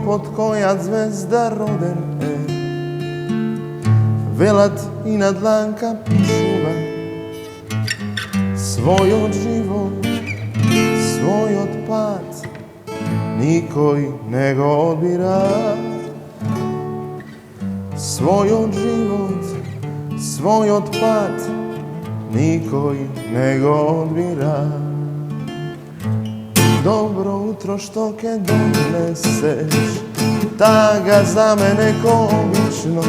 под која звезда роден е. Велат и на дланка пишува својот живот, својот пат, никој не го одбира. Својот живот, својот пат, никој не го одбира. Добро утро што ке донесеш, тага за мене ко обично.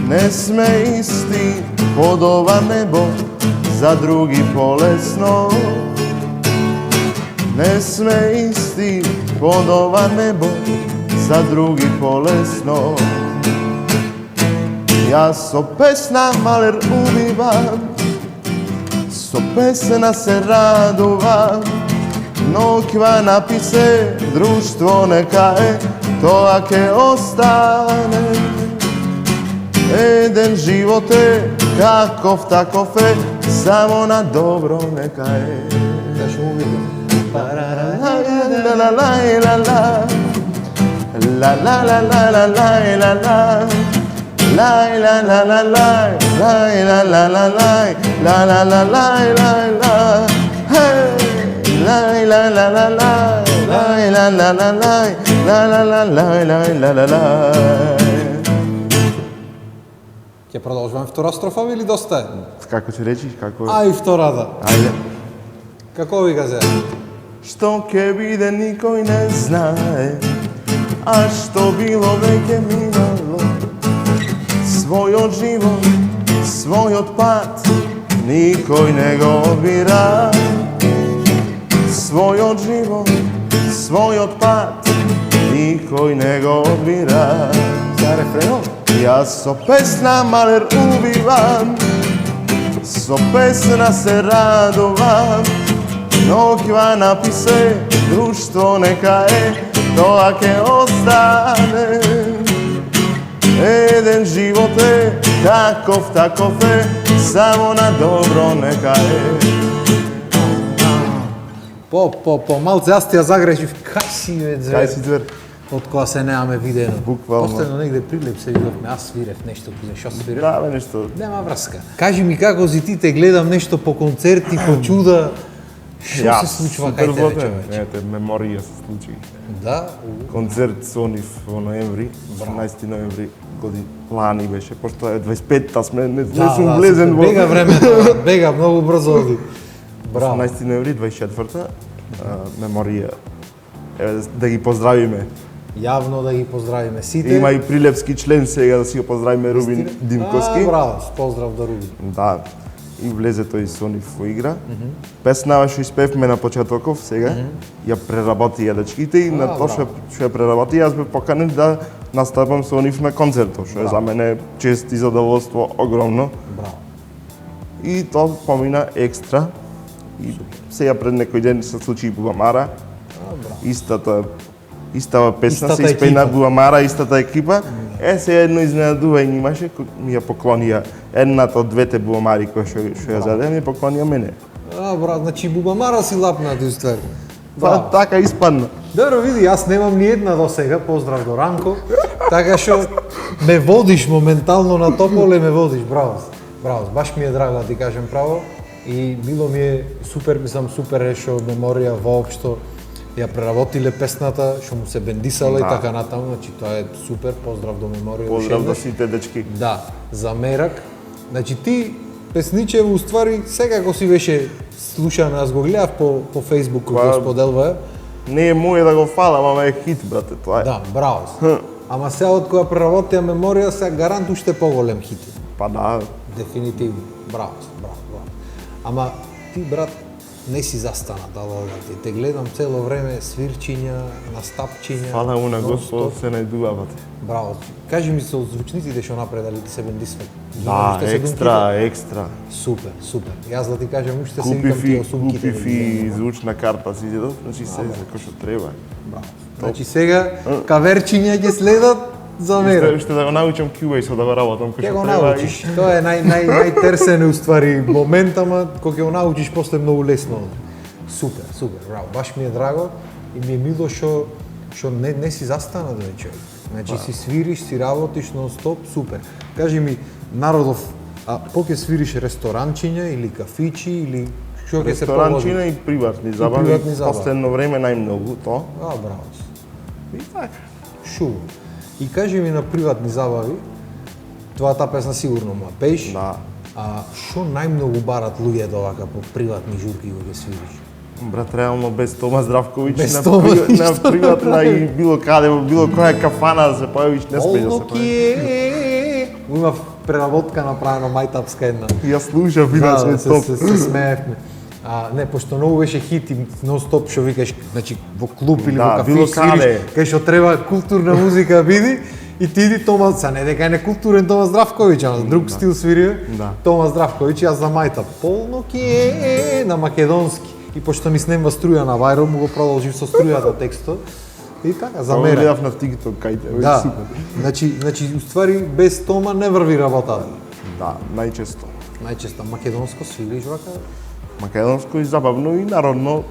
Не сме исти под ова небо, за други полесно. Не сме исти под ова небо, за други полесно. Јас со песна малер убивам, со песна се радувам. Ноќва написе, друштво нека е, тоа ке остане. Еден живот е, каков таков е, само на добро нека е. Да што му видам. Ќе продолжуваме втора строфа или доста е? Како ќе речиш, како е? А и втората. Ајде. Како ви каза? Што ке биде никој не знае, а што било веќе минало. Својот живот, својот пат, никој не го одбира. Својот живот, својот пат, никој не го одбира. За рефренот? Јас со песна малер убивам, со песна се радувам. Ноќва написе, друштво нека е, тоа ке остане. Еден живот е, каков таков е, само на добро нека е. По малце јас ти ја загрешив. Кај си бе звер? Кај си звер? Од кога се немаме видено. Буквално. Постојано негде прилеп се видовме, аз свирев нешто, што свирев? Да, бе, нешто. Нема врска. Кажи ми како си ти те гледам нешто по концерти, по чуда. Што се случува кај тебе, човече? Ете, меморија се случи. Да? Концерт со нив во ноември, 18 ноември годин лани беше, пошто е 25-та сме, не сум влезен во... Бега времето, бега многу брзо оди. Браво. 18 ноември, 24-та, меморија. Еве да ги поздравиме. Јавно да ги поздравиме сите. Има и прилепски член сега да си го поздравиме Рубин Димковски. Браво, поздрав до Рубин. Да, и влезе тој со нив во игра. Песнава што испевме на почетоков сега, ја преработија дечките и на тоа што ја преработи, јас бе поканен да настапам со нив на концертот, што е за мене чест и задоволство огромно. Браво. И тоа помина екстра. И сега пред некој ден се случи Буамара. Истава песна се испејна Буамара, истата екипа. Се едно изненадување имаше, ми ја поклонија едната од двете Буамари кои што ја задем, ми поклонија мене. Брат, значи Буамара си лапна ти ствари. Па така испадна. Добро, види, јас немам ни една до сега, поздрав до Ранко. Така што ме водиш моментално на Тополе, ме водиш, браво. Браво, баш ми е драго да ти кажем право. И било ми е супер, мислам супер е што меморија воопшто ја преработиле песната, што му се бендисала и така натаму, значи тоа е супер, поздрав до меморија. Поздрав до сите дечки. Да, за мерак. Значи ти песниче во уствари секако си беше слушан, аз го гледав по Facebook кој го споделва. Не е мој да го фалам, ама е хит, брате, тоа е. Да, браво. Ама сега од кога преработија меморија, сега гарант уште поголем хит. Па да. Дефинитивно. Браво, браво. Ама ти, брат, не си застана да логати. Те гледам цело време свирчиња, настапчиња. Фала му на Господ се најдувавате. Браво. Кажи ми со звучниците што напредали ти се бендисват. Да, екстра. Супер, супер. Јас да ти кажам уште се викам тие осумките. Купив звучна карта си дедов, значи се за кој што треба. Браво. Значи сега каверчиња ќе следат за мене. Уште да го научам Cubase да го работам кој Ќе го што треба. научиш. Тоа е најтерсен уствари момент, ама кога ќе го научиш после многу лесно. Супер, браво. Баш ми е драго и ми е мило што што не си застана да човек. Значи си свириш, си работиш нон-стоп, супер. Кажи ми, народов, поќе свириш ресторанчиња или кафичи или што ќе се поводи? Ресторанчиња и приватни забави. Последно време најмногу тоа. Браво. И така. Шубо. И кажи ми на приватни забави, тоа таа песна сигурно ма пееш. Да. Што најмногу барат луѓето овака по приватни журки кога ќе свириш? Брат, реално без Тома Здравковиќ Без на, Тома, на приватна и било каде, во било која кафана да се појавиш, не смее да се појавиш. Има преработка направена мајтапска една. Ја слушав и да се топ. се смеевме. Не, пошто многу беше хит и нон-стоп што викаш, значи во клуб или во било кафиш свириш, кај што треба културна музика биди, и ти иди Тома, не дека е некултурен Тома Здравковиќ, ама друг стил свири, Тома Здравковиќ, јас за мајта полно ке на македонски. И пошто ми снема струја на Вајро, му го продолжив со струјата текстот. И така, за мене. Гледав на TikTok кај тебе, да. супер. Значи, уствари, без Тома не врви работата. Да, најчесто. Најчесто македонско свириш вака? Македонско и забавно и народно.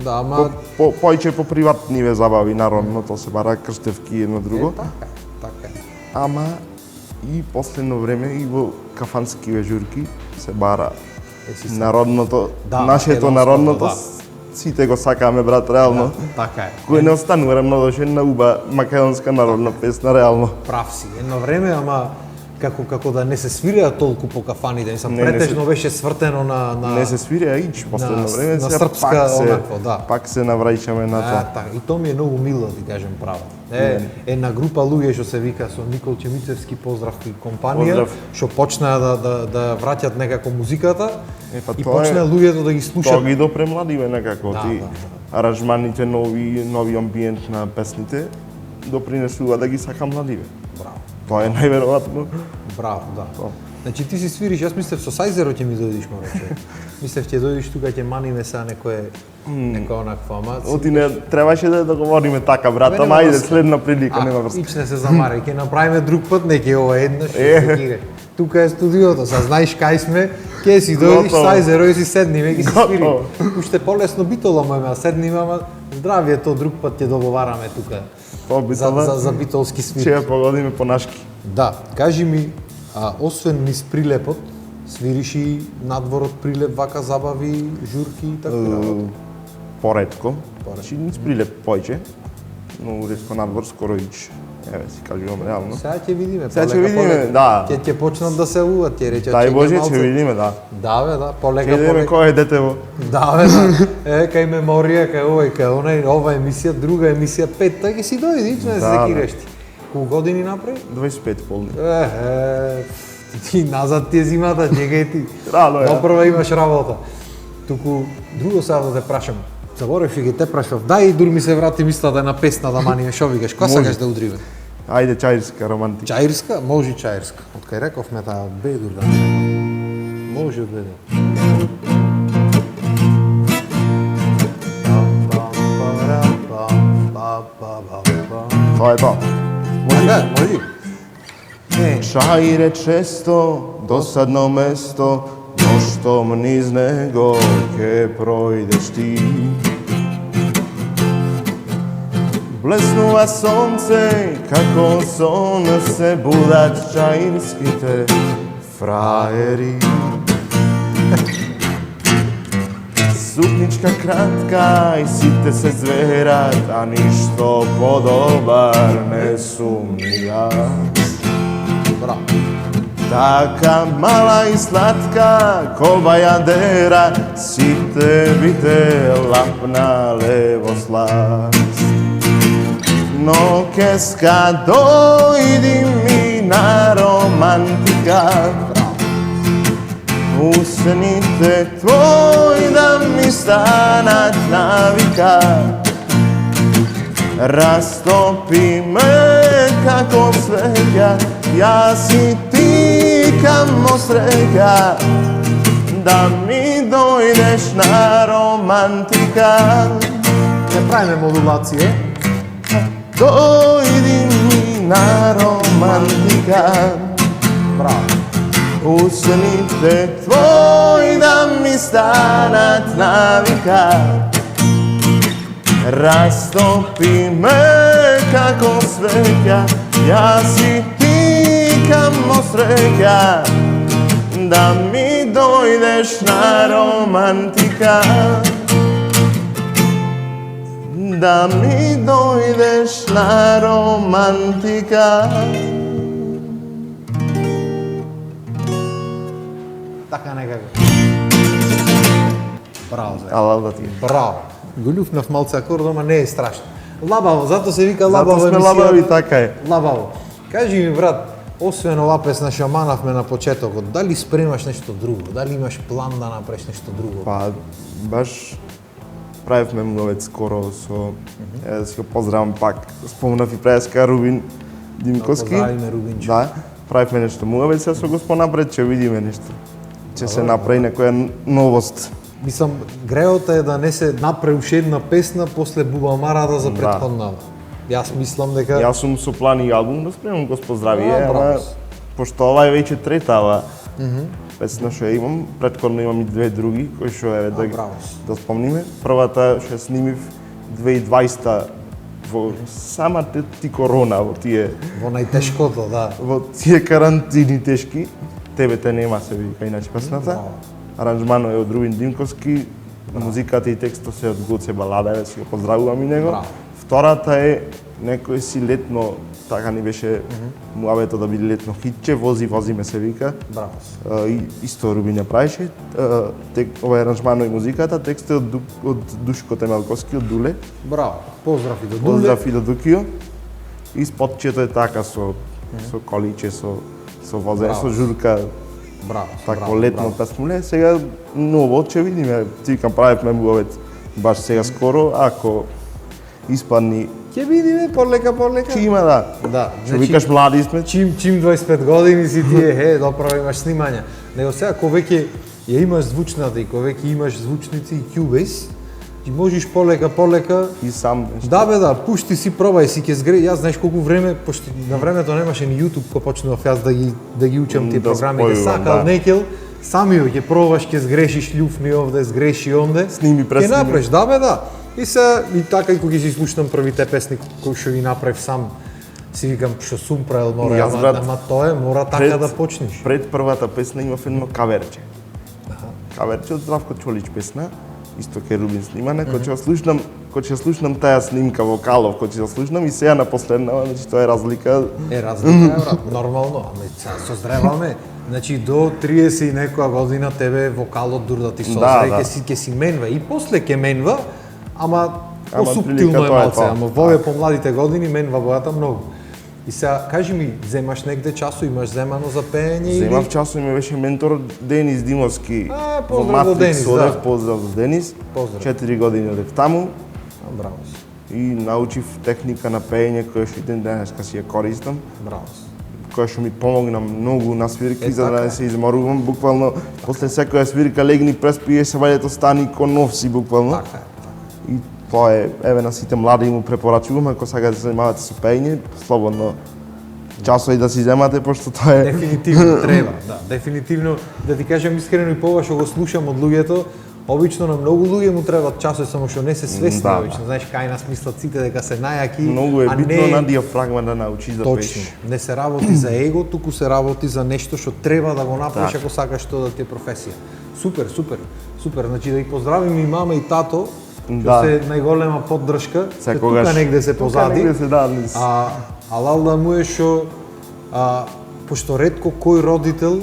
Да, ама... Појче по приватниве забави, народно, то се бара крстевки и едно друго. Така е. Ама и последно време и во кафанскиве журки се бара народното, нашето народното, сите го сакаме, брат, реално. Така е. Кој не останува равнодушен на уба македонска народна песна, реално. Прав си. Едно време, ама како да не се свирија толку по кафаните, претежно беше свртено на не се свирија ич последно време, на српска онакво, да. Пак се навраќаме на тоа. Така, и тоа ми е многу мило, да ти кажем право. Една група луѓе што се вика со Никол Чемицевски, поздрав и компанија, што почнаа да враќат некако музиката и почнаа луѓето да ги слушаат. Тоа ги допремладиве некако, ти аранжманите, нови амбиент на песните допринесува да ги сака младиве. Браво. Тоа е најверојатно. Браво, да. Значи ти си свириш, јас мислев со Сајзеро ќе ми дојдеш, мораче. Мислев ќе дојдеш тука, ќе маниме са некое онакво, ама... Оти не требаше да договориме така, брат, ама ајде следна прилика, нема врска. Ич не се замарај, ќе направиме друг пат, не ќе ова еднаш, ќе тука е студиото, са знаеш кај сме, ќе си дојдеш Сајзеро и си седниме, ќе си свири. Уште полесно битола ме, седниме, ама здравието друг пат ќе договараме тука. За битолски свир. Ќе ја погодиме по нашки. Да, кажи ми, освен низ прилепот, свириш и надвор од прилеп вака забави, журки и така? Поретко. Значи низ прилеп појче, но ретко надвор скоро ич. Еве си кажувам реално. Сега ќе видиме. Сега ќе видиме, да. Ќе почнат да се уват, ќе речат. Дај Боже, ќе видиме, да. Да бе, да, полека. Ќе видиме кој е детево. Да бе, да. Кај меморија, кај овој, кај онај, ова емисија, друга емисија, петта ќе си дојди, не се секираш ти. Колку години направи? 25 полни. Ти назад ти е зимата, чекај ти. Рано е. Допрва имаш работа. Туку друго сега да те прашам. Заборев и ги те прашав. Дај дур ми се врати мислата една песна да маниме, шо викаш? Која сакаш да удриме? Ајде чаирска романтика. Чаирска? Може чаирска. Од кај рековме таа бедур да. Може од бедур. Тоа е тоа. Може. Чаире често, досадно место, ноштом низ него ќе пројдеш ти. Блеснува сонце, како сон се будат чаирските фраери. Сукничка кратка и сите се зверат, а ништо подобар не сум ни јас. Браво. Така мала и сладка, коба јадера, сите бите лапнале во сласт. Но кеска дојди ми на романтика, усните твои да ми станат навика. Растопи ме како свеќа, јас и ти камо среќа, да ми дојдеш на романтика. Не правиме модулација. Дојди ми на романтика. Браво. Усните твои да ми станат навика. Растопи ме како свеќа, јас си викам во среќа, да ми дојдеш на романтика. Да ми дојдеш на романтика. Така некако. Браво, Зе. Ала да ти. Браво. Го љуфнав малце акорд, ама не е страшно. Лабаво, зато се вика лабаво Зато сме емисија. лабави, така е. Лабаво. Кажи ми, брат, освен ова песна шаманавме на почетокот, дали спремаш нешто друго? Дали имаш план да направиш нешто друго? Па, баш правевме муавет скоро со... Да си го поздравам пак. Спомнав и преска Рубин Димковски. Поздравиме Рубинчо. Да, правевме нешто муавет, сега со господ напред ќе видиме нешто. Ќе се направи некоја новост. Мислам, греото е да не се направи уште една песна после бубамарата за претходната. Јас мислам дека... Јас сум со план и албум да спремам господ здрави, ама браво. пошто ова е веќе третава песна што ја имам, претходно имам и две други кои што е да спомниме. Првата што ја снимив 2020 во самата ти корона, во тие Во најтешкото, да. во тие карантини тешки. Тебе те нема се вика иначе песната. Аранжмано е од Рубин Димковски, музиката и текстот се од Гоце Балада, си го поздравувам и него. Браво. Втората е некој си летно, така ни беше муавето да биде летно хитче, вози ме се вика. Браво. И исто Рубин ја правеше. Ова е аранжмано и музиката, текстот од Душко Темелковски, од Дуле. Браво. Поздрав и до Дуле. Поздрав и до Дукио. И спотчето е така со количе, со возење, со журка. Браво. Тако летно песмуле, сега ново ќе видиме. Ти кам правевме муавет баш сега скоро, ако испадни Ќе видиме полека. ќе има да. Да. Што викаш млади сме. Чим 25 години си тие, добро имаш снимања. Него сега кога веќе ја имаш звучната и кога веќе имаш звучници и Cubase, ти можеш полека И сам. Да бе, да, пушти си, пробај си, ќе сгре. Јас знаеш колку време, пошто на времето немаше ни YouTube, кога почнав јас да ги учам тие Да програми, спојувам, сакал, да. некел, самиот ќе пробаш, ќе сгрешиш, љуфни овде, сгреши онде. Сними, Ќе пресними. направиш, да бе, да. И се и така и кога ги слушнам првите песни кои што ги направив сам, си викам што сум правил, мора, Јас, брат, ама тоа е, мора така да почнеш. Пред првата песна имав едно каверче. Каверче од Здравко Чолич песна, исто ке Рубин снимана, кога ќе слушнам таа снимка вокалов, кога ќе ја слушнам и сега на последнава, значи тоа е разлика. Е, разлика е, брат, нормално, ама сега создраваме. Значи до 30 и некоја година тебе вокалот дур да ти созре, Да. ќе си менва и после ќе менва, ама Ама посуптилно прилика е тоа е малце, тоа. ама во по младите години менва бојата многу. И сега кажи ми, земаш негде часо, имаш земано за пеење или? Земав часови ми беше ментор Денис Димовски. поздрав до Денис, одев, да. поздрав до Денис. Поздрав. 4 години одев таму Браво. и научив техника на пеење која што и ден денеска си ја користам, Браво. која што ми помогна многу на свирки Е, за да така не е. се изморувам, буквално после секоја свирка легни преспиеш се ваѓето стани ко нов си буквално. Така е. И тоа е, еве на сите млади му препорачувам, ако сакате да се занимавате со пеење, слободно часови да си земате, пошто тоа е... Дефинитивно треба, да. Дефинитивно, да ти кажам искрено и пова што го слушам од луѓето, обично на многу луѓе му требаат часови, само што не се свесни Да, обично. Знаеш, кај нас мислат сите дека се најаки, Многу е а битно не... на диафрагма да научиш да Точно. пееш. Не се работи за его, туку се работи за нешто што треба да го направиш Така. ако сакаш тоа да ти е професија. Супер, супер, супер. Значи да ги поздравим и мама и тато, што Да. се најголема поддршка, Секогаш. тука негде се Тука позади. негде се, да, низ. Алал да му е што пошто ретко кој родител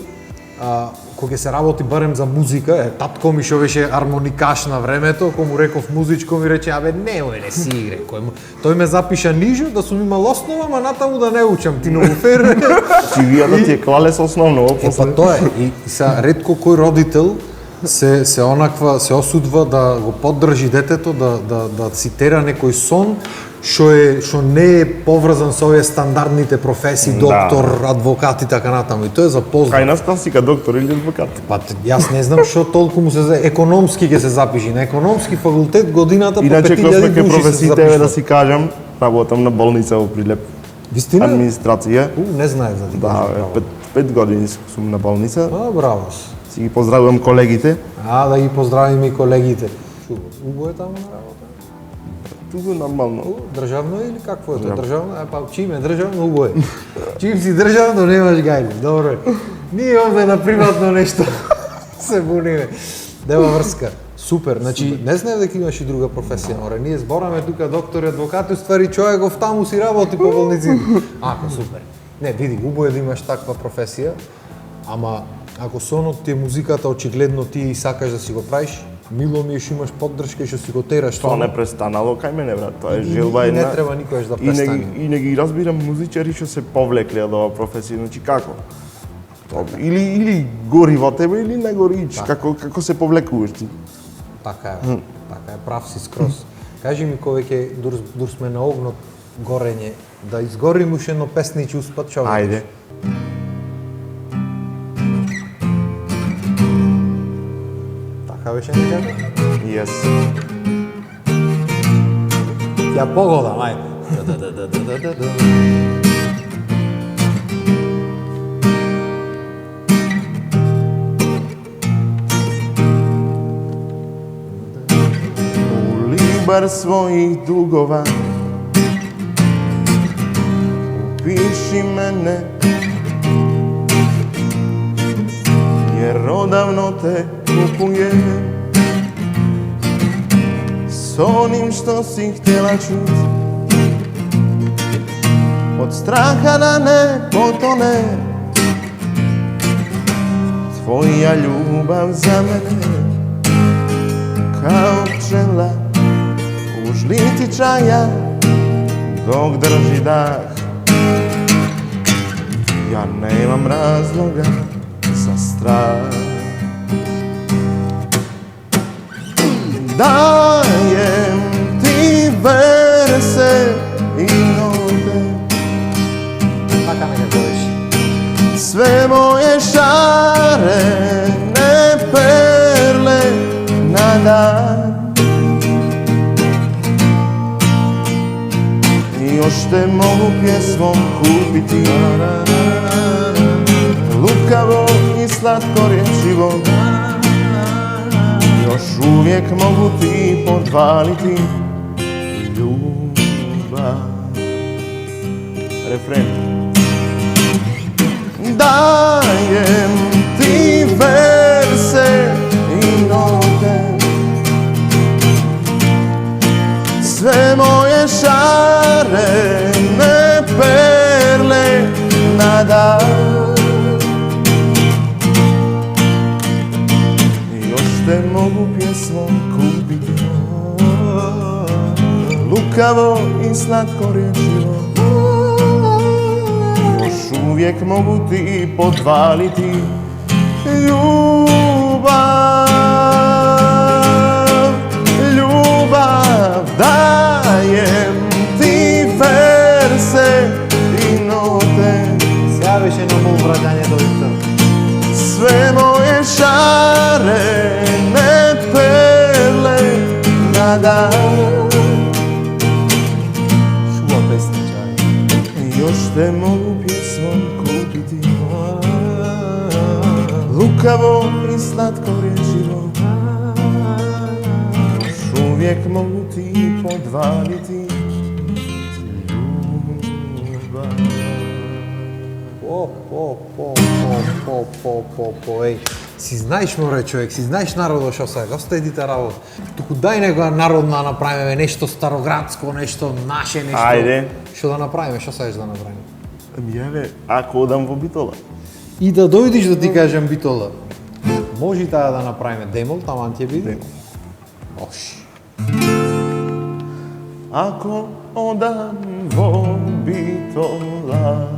кога се работи барем за музика, татко ми што беше армоникаш на времето, кога му реков музичко ми рече, абе немој не си игре, тој ме запиша нижо да сум имал основа, ама натаму да не учам, ти многу фер. Чивијата ти е клале со основно, Па тоа е, и са ретко кој родител се онаква, се осудва да го поддржи детето, да си тера некој сон што не е поврзан со овие стандардните професии, доктор, адвокат и така натаму. И тоа е за поздрав. Кај нас класика доктор или адвокат. Па јас не знам што толку му се економски ќе се запиши. На економски факултет годината по 5000 Иначе кога сме кај души се професиите, еве да запишува. си кажам, работам на болница во Прилеп. Вистина? Администрација. Не знаев за ти Да, кажам, браво. 5 години сум на болница. Браво. Си ги поздравувам колегите. Да ги поздравиме и колегите. Убаво е таму на работа? туку нормално. Државно или какво е тоа? Државно? Па чим е државно, убаво е. Чим си државно, немаш гајли. Добро е. Ние овде на приватно нешто се буниме. Нема врска. Супер, значи не знаев дека имаш и друга професија, море. Ние збораме тука доктори, адвокати, уствари човеков таму си работи по болниците. Ако супер. Не, види, убаво е да имаш таква професија, ама ако сонот ти е музиката, очигледно ти и сакаш да си го правиш, мило ми е што имаш поддршка и што си го тераш. Тоа не престанало кај мене, брат. Тоа е желба и една. не треба никогаш да престане. И не ги разбирам музичари што се повлекли од оваа професија, значи како? Или гори во тебе или не гори, како се повлекуваш ти? Така е, прав си скроз. Кажи ми кога ќе дур сме на огнот горење, да изгорим уште едно песниче успат, што Ајде. Така беше некако? Yes. Ја погодам, ајде. Бар своих дугова Пиши мене Јер одавно те купујем С оним што си хтела чут Од страха да не потоне Твоја љубав за мене Као пчела Ужлити чаја, док држи дах Ја немам разлога за страх Дајем ти версе и ноте Така некако беше. Све моје шарене перле на дан Оште могу пјесмом купити Лукаво и сладко речиво Још увиек могу ти подвалити Љубав Рефрен Дајем ти версе и ноте Све моје шарене перле на дан И оште могу пјесмом купити Лукаво и сладко речиво Још увиек могу ти подвалити Љубав Дајем ти версе и ноте Сега беше на мол враќање до Виктор. Све моје шарене перле на дан Шуба песнича. Још те могу пјесмом купити Лукаво и сладко речиво Још увиек могу ти подвалити Еј, си знаеш море човек, си знаеш народот што се, остави ти работа. Туку дај некоја народна направиме, нешто староградско, нешто наше, нешто. Ајде. Што да направиме, што сакаш да направиме? Јаве, ако одам во Битола. И да дојдеш да ти кажам Битола. Може таа да направиме демол, таман ќе биде. Ош. Ако одам во Битола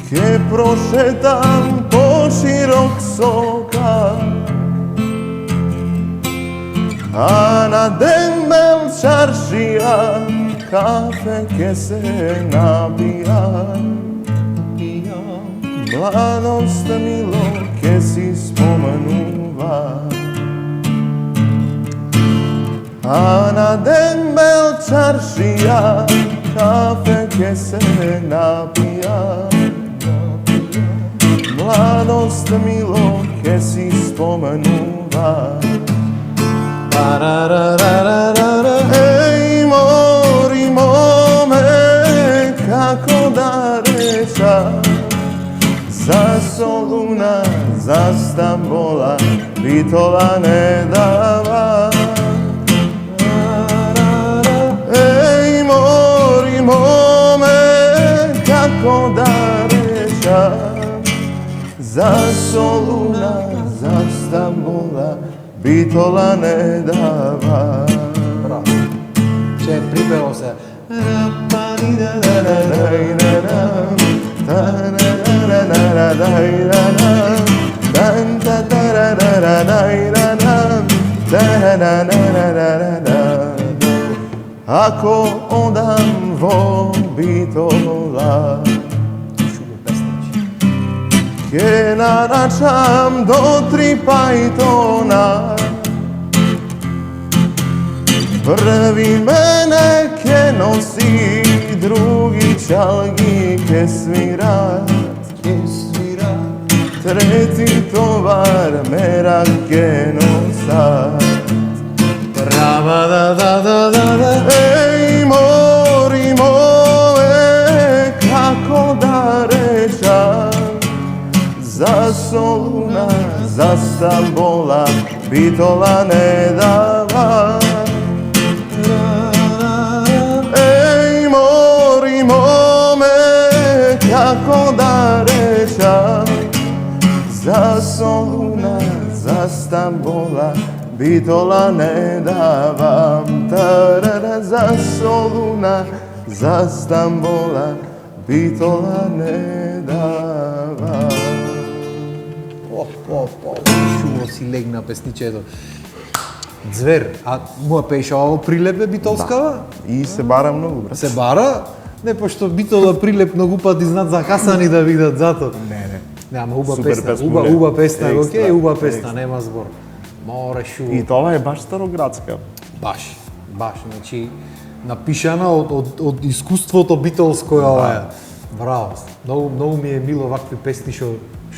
Ке прошетам по широк сокак А на дембел чаршија кафе ке се напија Младост мило ке си споменува А на дембел чаршија кафе ке се напија Младост мило ке си споменува Ej, mori mome, kako da rečam, za Soluna, za Stambola, Bitola ne dava. Ej, mori mome, kako da rečam, za Soluna, za Stambola, Bitola ne dava. Браво. Че припево се. Ако одам во Битола, ќе нарачам до 3 пајтона. Први мене ќе носи, други чалги ќе свират. Трети товар мерак ќе носат. Ej, mori moje, kako da rečam, za Soluna, za Stambola, Bitola ne dava. Ej, mori mome, kako da rečam, za Soluna, za Stambola, Bitola ne davam. Tarara, za Soluna, za Stambola, Bitola ne davam. Шумо си легна песничето. Звер, а му пеша ово Прилеп е битолскава? И се бара многу, брат. Се бара? Не, пошто Битола Прилеп многу пати знат закасани да видат зато. Не. Нема уба Супер песна, песна, уба песна, екстра, окей, уба песна, екстра. нема збор. Море шумо. И тоа е баш староградска. Баш, значи напишана од искуството битолско е ова. Браво. Многу ми е мило вакви песни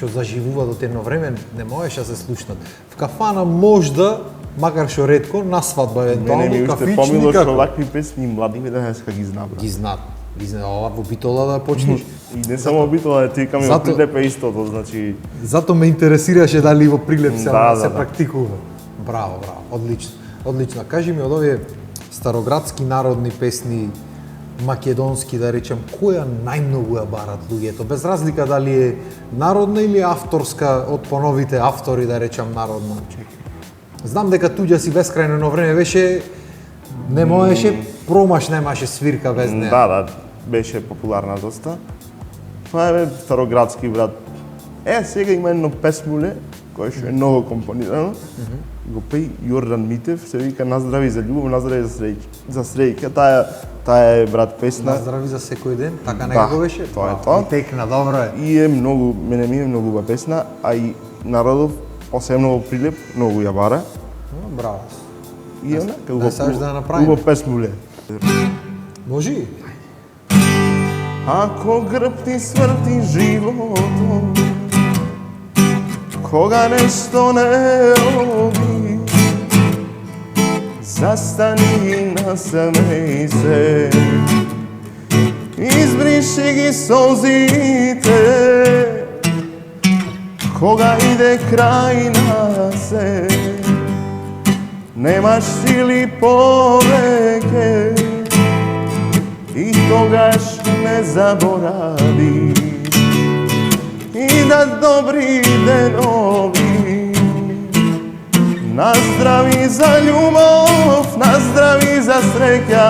што заживуваат од едно време, не можеш да се слушнат. В кафана можда, макар што ретко, на свадба Мене евентуално, ми уште кафич помило што никако. вакви песни младите денеска ги знаат. Ги знаат. Ова во Битола да почнеш. И не само Битола, ти каме во Зато- Прилеп е истото, значи Зато ме интересираше дали во Прилеп се, Да, се да, да. практикува. Браво, одлично. Одлично. Кажи ми од овие староградски народни песни, македонски да речем, која најмногу ја барат луѓето? Без разлика дали е народна или авторска од поновите автори, да речем народна. Знам дека Туѓа си бескрајно едно време беше, не можеше, промаш немаше свирка без неа. да, беше популарна доста. Тоа е староградски, брат. Сега има едно песмуле, кое што е ново компонирано. Го пеј Јордан Митев, се вика Наздрави за љубов, наздрави за среќа. Таа е, брат, песна. Здрави за секој ден, така некако беше? тоа е тоа. Текна, добро е. И е многу, мене ми е многу убава песна, а и народов, осебно во Прилеп, многу ја бара. Браво. И онака, да сакаш да ја направиме? убав песмуле. Може? Ако грб ти сврти животот, кога нешто не оби, застани и насмеј се, избриши ги солзите, кога иде крај на се, немаш сили повеќе, и тогаш не заборави и да добри денови. Наздрави за љубов, наздрави за среќа,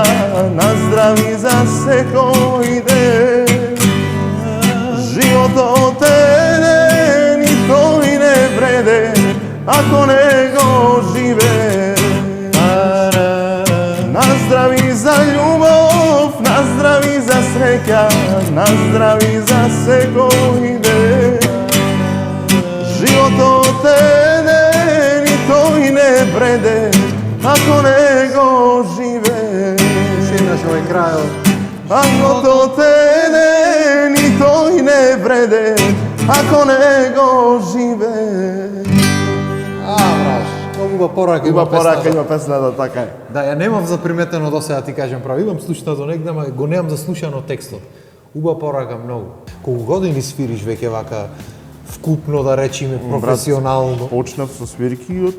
наздрави за секој ден. Животот е еден и тој не вреден, ако не го живее. Наздрави за љубов, наздрави за среќа, наздрави за секој ден. Животот е еден и тој не вреден, ако не го живее. Еднаш овој крајот. Животот е еден и тој не вреден, ако не го живее. Браво. уба порака Има порака, песната. има песната, така е. Да, ја немам заприметено до сега, ти кажем право. Имам слушнато негде, ама го немам заслушано текстот. Уба порака многу. Колку години свириш веќе вака вкупно, да речеме, професионално? Почнав со свирки од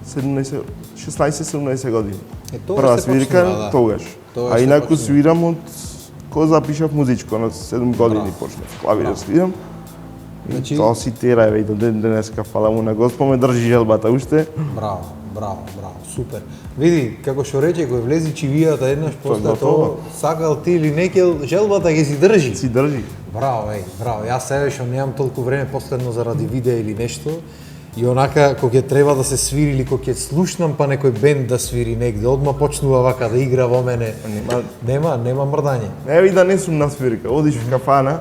16-17 години. Тогаш Прва се свирка почнува, да. тогаш. Тогаш А се инаку почнува. свирам од кога запишав музичко, на 7 години почнав клавир да свирам. Значи- Тоа си тера, еве, и до ден денеска, фала му на Господ, ме држи желбата уште. Браво, браво, браво, супер. Види, како што рече, кој влези чивијата еднаш после готово. тоа, сакал ти или не, желбата ќе си држи. Си држи. Браво, браво. Јас себе што немам толку време последно заради видео или нешто, и онака кога ќе треба да се свири или кога ќе слушнам па некој бенд да свири негде, одма почнува вака да игра во мене. Нема мрдање. Еве и да не сум на свирка, одиш в кафана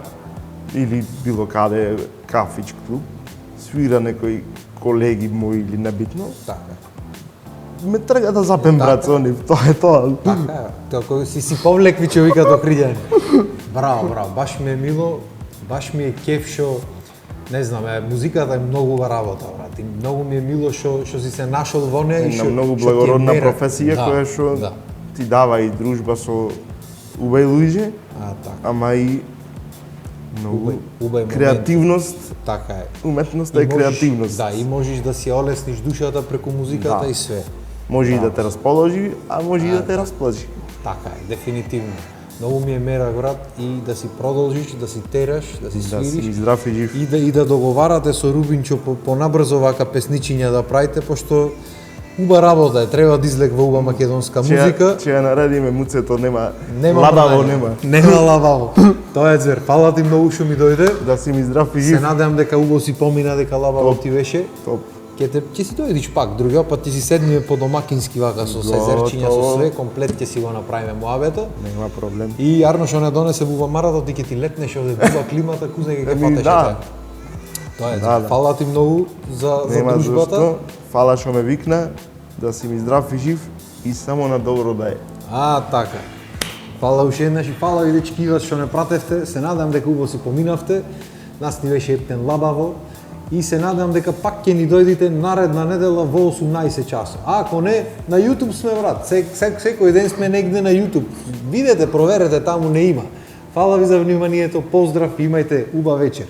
или било каде, кафич клуб, свира некој колеги мој или небитно, Така. ме трга да запем брат со нив, тоа е тоа. Така, како си повлекви човека до криѓање. Браво, браво, баш ми е мило, баш ми е кеф што не знам, музиката е многу убава работа, брат. И многу ми е мило што си се нашол во неа и Една што многу што ти е благородна мерак. професија Да, која што да. ти дава и дружба со убави луѓе, Така. ама и многу Убај момент. креативност, Така е. уметноста е И можеш- креативност. Да, и можеш да си олесниш душата преку музиката Да. и све. Може и да те расположи, а може и да те расплажи. Така е, дефинитивно. Многу ми е мерак, брат, и да си продолжиш, да си тераш, да си Да свириш. си здрав и жив. И да договарате со Рубинчо понабрзо вака песничиња да правите, пошто уба работа е, треба да излег во уба македонска музика. Че ја наредиме муцето, нема Нема лабаво, мрдање. нема. Нема лабаво. Тоа е звер. Фала ти многу што ми дојде. Да си ми здрав и Се жив. надевам дека убаво си помина, дека лабаво Топ. ти беше. Топ. Ќе си дојдиш пак, другиот пат ти си седниме по домакински вака со сезерчиња, со Готово. све, комплет ќе си го направиме муабета. Нема проблем. И јарно што не донесе буба марата, ти ќе ти летнеш овде буба климата, кузе ќе Еми, фатеше да. Тоа е. Да, да. Фала ти многу за Нема дружбата. зашто. Фала што ме викна, да си ми здрав и жив и само на добро да е. Така. Фала уште еднаш и фала ви дечки вас што не пратевте. Се надам дека убаво си поминавте. Нас ни беше ептен лабаво. И се надам дека пак ќе ни дојдите наредна недела во 18 часот. А ако не, на YouTube сме, брат. Секој ден сме негде на YouTube. Видете, проверете, таму не има. Фала ви за вниманието, поздрав и имајте убав вечер.